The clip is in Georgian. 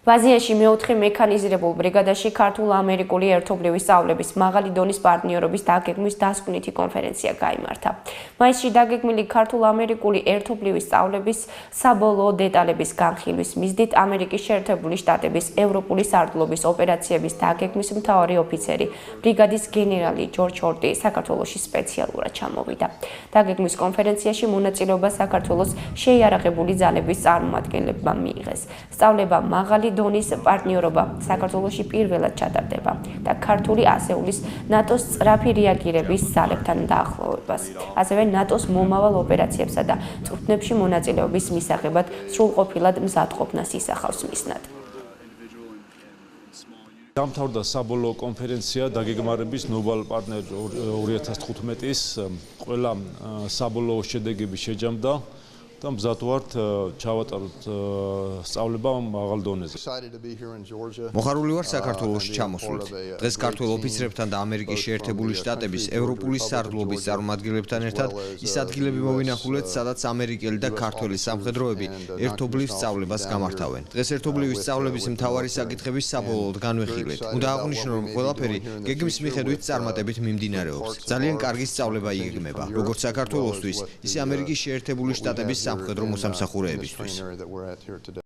აზიაში მეოთხე მექანიზირებულ ბრიგადაში ქართულ-ამერიკული ერთობლივი სწავლების მაღალი დონის პარტნიორობის დაგეგმვის დასკვნითი კონფერენცია გაიმართა. მაისში დაგეგმილი ქართულ-ამერიკული ერთობლივი სწავლების საბოლოო დეტალების განხილვის მიზნით ამერიკის შეერთებული შტატების ევროპული სარდლობის ოპერაციების დაგეგმვის მთავარი ოფიცერი, ბრიგადის გენერალი ჯორჯ ჰორტი საქართველოში სპეციალურად ჩამოვიდა. დაგეგმვის კონფერენციაში მონაწილეობა საქართველოს შეიარაღებული ძალების წარმომადგენლებმა მიიღეს. სწავლება მაღალი დონის პარტნიორობა საქართველოში პირველად ჩატარდება და ქართული ასეულის ნატოს სწრაფი რეაგირების ძალებთან დაახლოვებას, ასევე ნატოს მომავალ ოპერაციებსა და წვრთნებში მონაწილეობის მისაღებად სრულყოფილად მზადყოფნას ისახავს მიზნად. დამთავრდა საბოლოო კონფერენცია დაგეგმარების ნოვალ პარტნერ 2015-ის ყველა საბოლოო შედეგები შეჯამდა და მზად ვართ ჩავატაროთ სწავლება მაღალ დონეზე. მოხარული ვარ საქართველოში ჩამოსვლით. დღეს ქართველ ოფიცრებთან და ამერიკის შეერთებული შტატების ევროპული სარდლობის წარმომადგენლებთან ერთად ის ადგილები მოვინახულეთ, სადაც ამერიკელი და ქართველი სამხედროები ერთობლივ სწავლებას გამართავენ. დღეს ერთობლივი სწავლების მთავარი საკითხების საბოლოოდ განვიხილეთ. უნდა აღვნიშნო, რომ ყველაფერი გეგმის მიხედვით წარმატებით მიმდინარეობს. ძალიან კარგი სწავლება იგეგმება, როგორც საქართველოსთვის, ისე ამერიკის შეერთებული შტატების სამხედრო მოსამსახურეებისთვის.